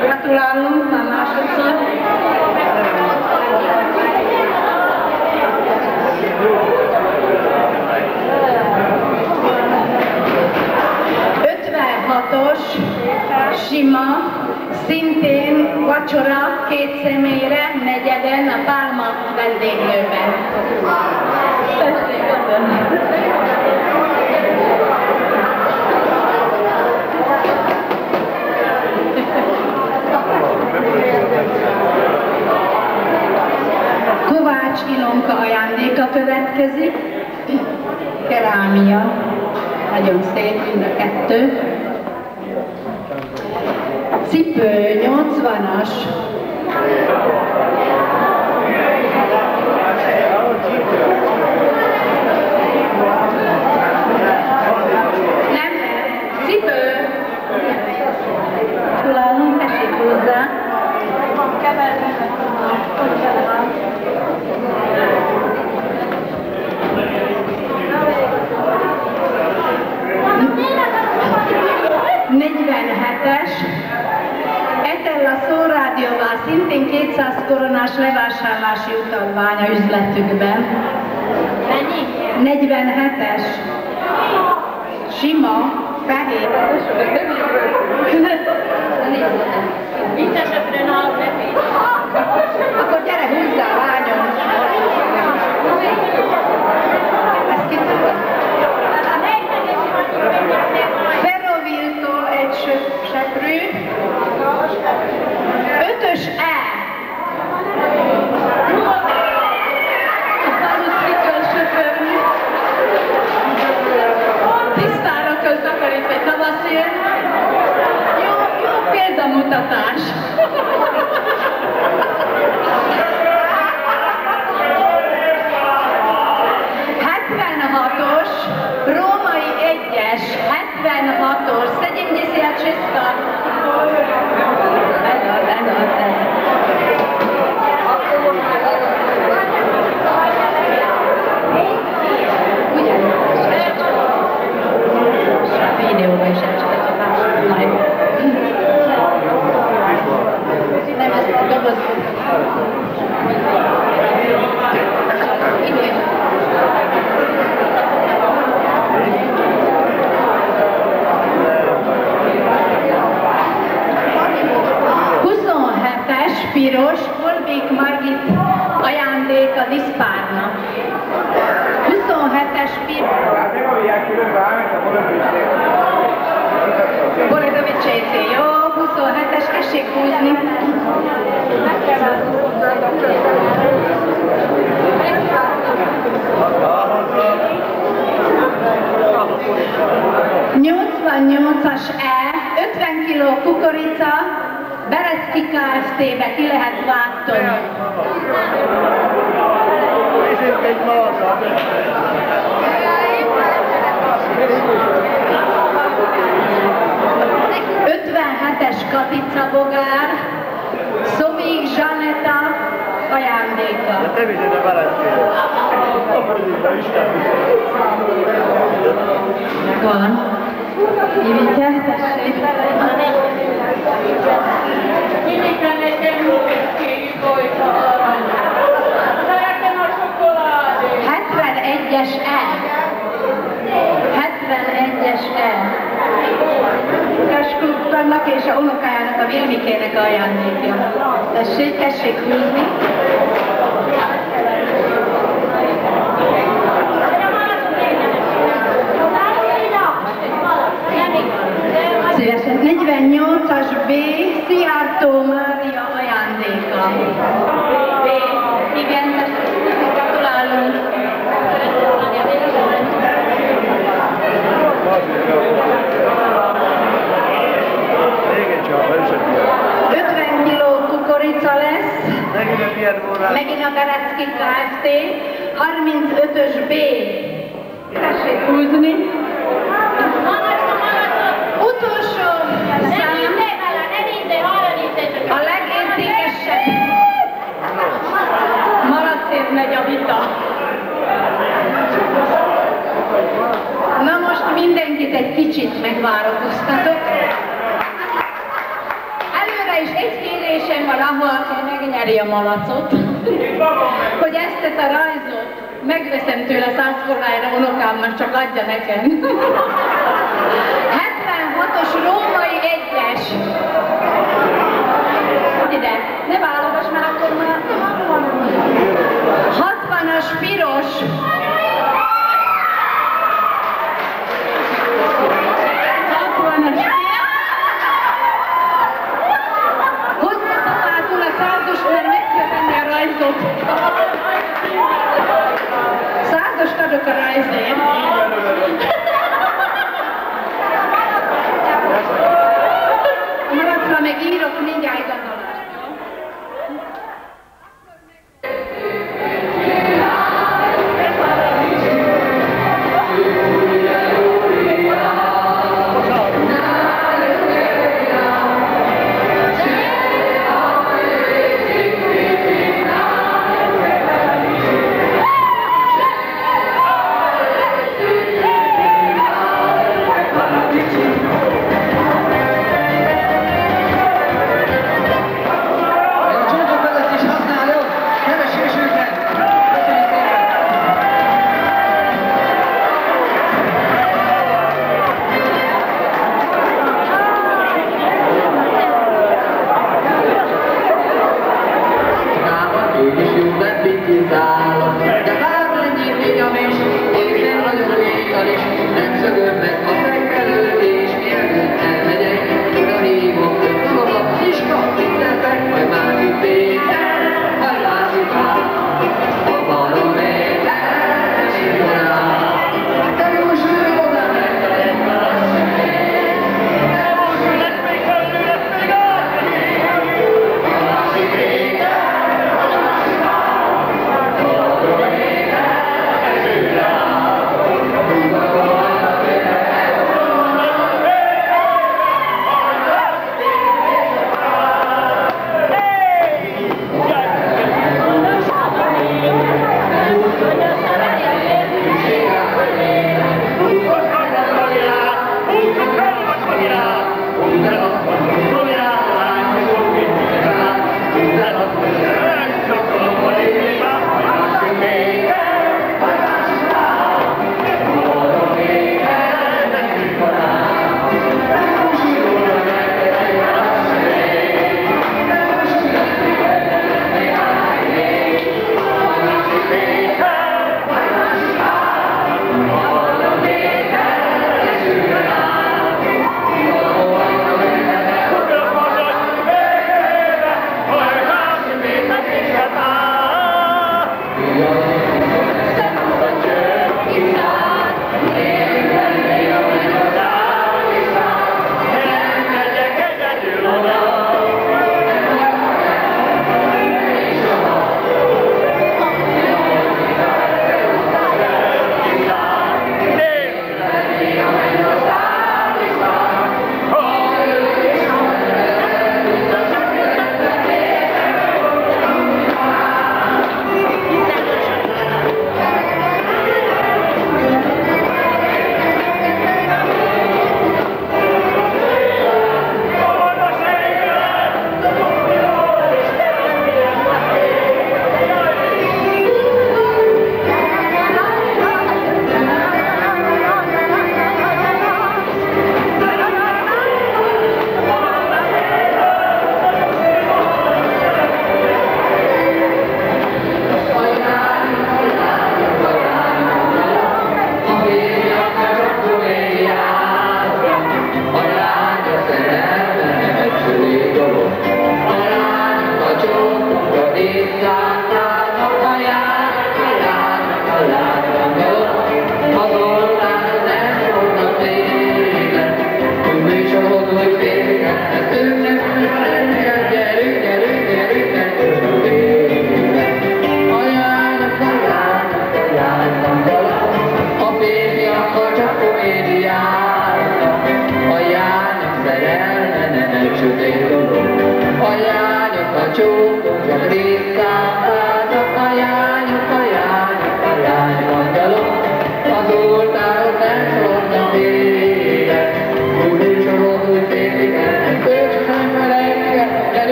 Gratulálunk már másodszor. Sima, szintén vacsora 2 személyre, negyeden a Pálma vendéglőben. Tessék, következik. Kerámia. Nagyon szép mind a kettő. Cipő 80-as. Nem, cipő. Tulálom, tessék hozzá. Es Etella Szórádióval szintén 200 koronás levásárlási utalványa üzletükben. Mennyi? 47-es. Sima, fehér. Akkor gyere, húzzál, lányom! Ezt ki tudod? Ferroviltól egy seprű. 5-ös E. Halusz ki kell söpörni. Tisztára kell takarítani, tavasz jön. Jó példamutatás. 76-os, római 1-es, 76-os, Szegyimgyiszi Csiszka. Videóban is nem ezt a dobozat. Idén. 27-es piros Kolbék Margit ajándéka Diszpárnak. 27-es piros. Boledovicsété, jó, 27-es, tessék húzni. 88-as E, 50 kg kukorica, Berecki Kft-be ki lehet vágtani. Es Katica Bogár, Szobik Zsaneta ajándéka. Te viszed a Bereckére. Megvan. Ivike, tessék. Ivike, nekem kérjük olyta arany. Szeretem a csokoládét. 71-es E. 71-es E. Keskultnak és a unokájának, a Vilmikének ajándékja. Tessék húzni. Szívesen 48-as B, Szijjártó Mária ajándéka. B, igen, gratulálunk. 50 kg kukorica lesz, megint a Berecki Kft. 35-ös B. Tessék húzni. Utolsó szám. A legértékesebb. Malacért megy a vita. Na most mindenkit egy kicsit megvárakoztatok. Előre is egy kérésem van, ahol aki megnyeri a malacot, hogy ezt a rajzot megveszem tőle 100 forrájára unokámnak, csak adja nekem. 76-os római 1-es. Ide, ne válogass, mert akkor már 60-as piros. 60-as piros. Hozzá papátul a 100-os, mert meg kell venni a rajzot. 100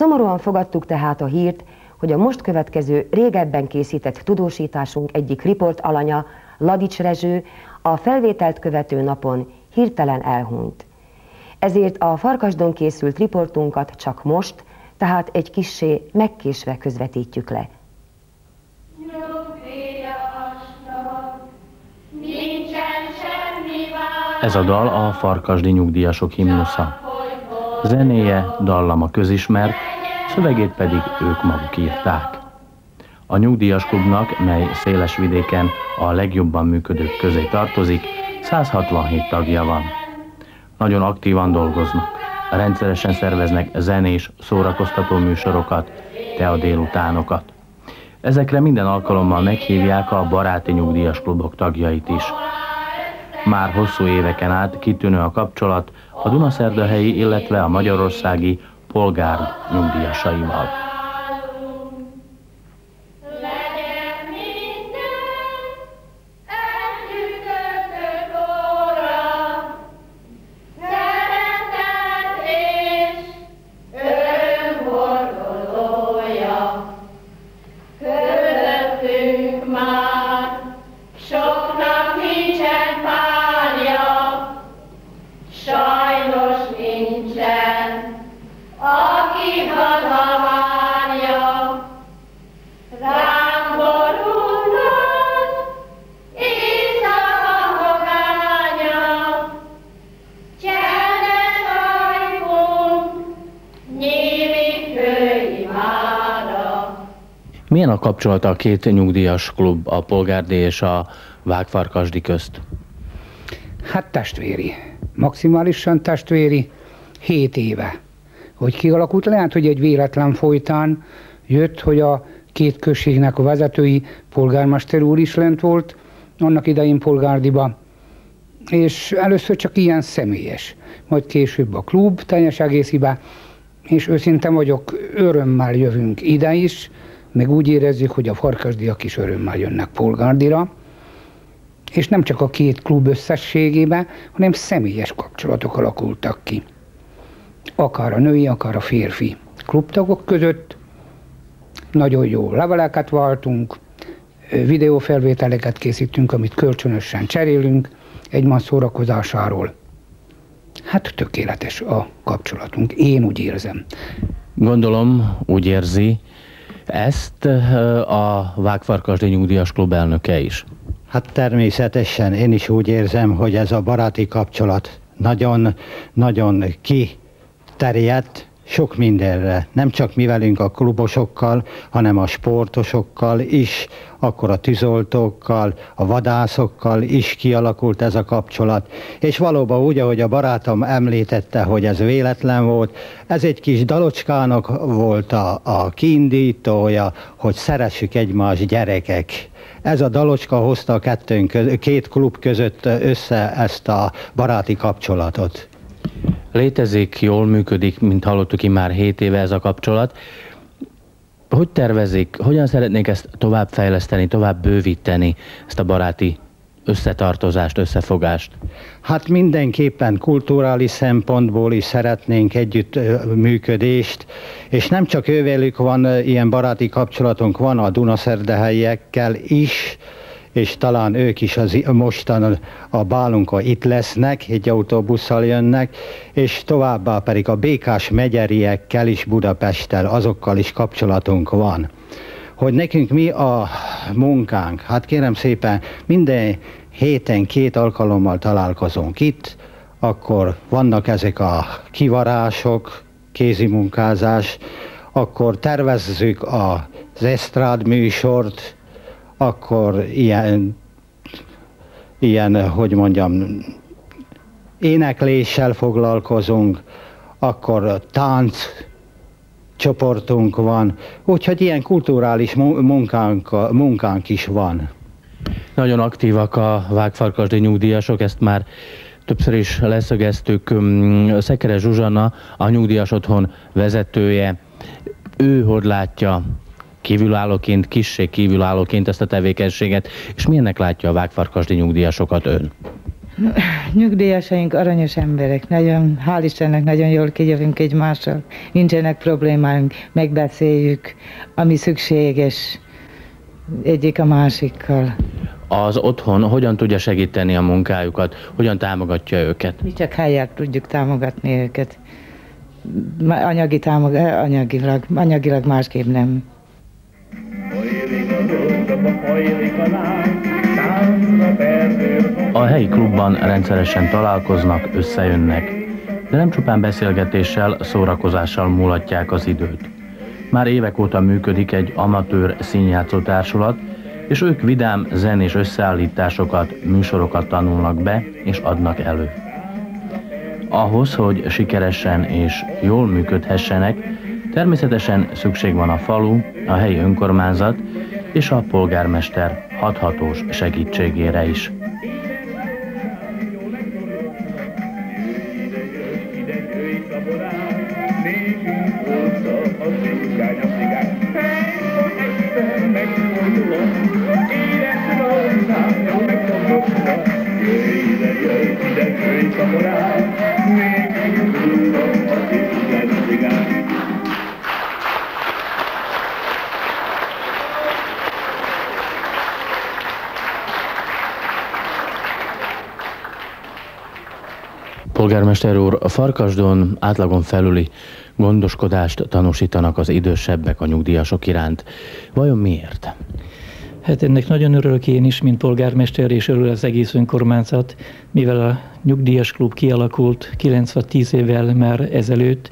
Szomorúan fogadtuk tehát a hírt, hogy a most következő régebben készített tudósításunk egyik riportalanya, Ladics Rezső, a felvételt követő napon hirtelen elhunyt. Ezért a Farkasdon készült riportunkat csak most, tehát egy kissé megkésve közvetítjük le. Ez a dal a farkasdi nyugdíjasok himnusza. Zenéje, dallama közismert, szövegét pedig ők maguk írták. A nyugdíjas klubnak, mely Szélesvidéken a legjobban működők közé tartozik, 167 tagja van. Nagyon aktívan dolgoznak. Rendszeresen szerveznek zenés, szórakoztató műsorokat, tea délutánokat. Ezekre minden alkalommal meghívják a baráti nyugdíjas klubok tagjait is. Már hosszú éveken át kitűnő a kapcsolat a dunaszerdahelyi, illetve a magyarországi Polgárd nyugdíjasaival. Sajnos nincsen, aki hazavágy. Milyen a kapcsolata a két nyugdíjas klub, a Polgárdi és a Vágfarkasdi közt? Hát testvéri. Maximálisan testvéri. 7 éve. Hogy kialakult, lehet, hogy egy véletlen folytán jött, hogy a két községnek a vezetői, polgármester úr is lent volt, annak idején Polgárdiba, és először csak ilyen személyes, majd később a klub teljes egészében, és őszintén vagyok, örömmel jövünk ide is, meg úgy érezzük, hogy a farkasdiak is örömmel jönnek Polgárdira, és nem csak a két klub összességében, hanem személyes kapcsolatok alakultak ki. Akár a női, akár a férfi klubtagok között. Nagyon jó leveleket váltunk, videófelvételeket készítünk, amit kölcsönösen cserélünk egymás szórakozásáról. Hát tökéletes a kapcsolatunk, én úgy érzem. Gondolom, úgy érzi ezt a Vágfarkasdi Nyugdíjas Klub elnöke is. Hát természetesen én is úgy érzem, hogy ez a baráti kapcsolat nagyon kiterjedt sok mindenre. Nem csak mi velünk a klubosokkal, hanem a sportosokkal is, akkor a tűzoltókkal, a vadászokkal is kialakult ez a kapcsolat. És valóban úgy, ahogy a barátom említette, hogy ez véletlen volt, ez egy kis dalocskának volt a kiindítója, hogy szeressük egymás gyerekek. Ez a dalocska hozta a két klub között össze ezt a baráti kapcsolatot. Létezik, jól működik, mint hallottuk már 7 éve ez a kapcsolat. Hogy tervezik, hogyan szeretnék ezt továbbfejleszteni, tovább bővíteni, ezt a baráti összetartozást, összefogást? Hát mindenképpen kulturális szempontból is szeretnénk együttműködést, és nem csak ővelük van ilyen baráti kapcsolatunk, van a Dunaszerdahelyiekkel is, és talán ők is mostan a bálunkon itt lesznek, egy autóbusszal jönnek, és továbbá pedig a Békás megyeriekkel is Budapesttel, azokkal is kapcsolatunk van. Hogy nekünk mi a munkánk? Hát kérem szépen, minden héten 2 alkalommal találkozunk itt, akkor vannak ezek a kivarások, kézimunkázás, akkor tervezzük az esztrád műsort, akkor ilyen, hogy mondjam, énekléssel foglalkozunk, akkor tánc csoportunk van, úgyhogy ilyen kulturális munkánk is van. Nagyon aktívak a Vágfarkasdi nyugdíjasok, ezt már többször is leszögeztük. Szekere Zsuzsanna, a nyugdíjas otthon vezetője, ő hogy látja kívülállóként, kissé kívülállóként ezt a tevékenységet, és milyennek látja a Vágfarkasdi nyugdíjasokat ön? Nyugdíjasaink aranyos emberek, nagyon, hál' Istennek nagyon jól kijövünk egymással, nincsenek problémáink, megbeszéljük, ami szükséges egyik a másikkal. Az otthon hogyan tudja segíteni a munkájukat, hogyan támogatja őket? Mi csak helyet tudjuk támogatni őket, anyagilag másképp nem. A helyi klubban rendszeresen találkoznak, összejönnek, de nem csupán beszélgetéssel, szórakozással múlatják az időt. Már évek óta működik egy amatőr színjátszó társulat, és ők vidám zenés összeállításokat, műsorokat tanulnak be és adnak elő. Ahhoz, hogy sikeresen és jól működhessenek, természetesen szükség van a falu, a helyi önkormányzat és a polgármester hathatós segítségére is. Polgármester úr, a Farkasdon átlagon felüli gondoskodást tanúsítanak az idősebbek a nyugdíjasok iránt. Vajon miért? Hát ennek nagyon örülök én is, mint polgármester, és örül az egész önkormányzat, mivel a nyugdíjas klub kialakult 9-10 évvel már ezelőtt,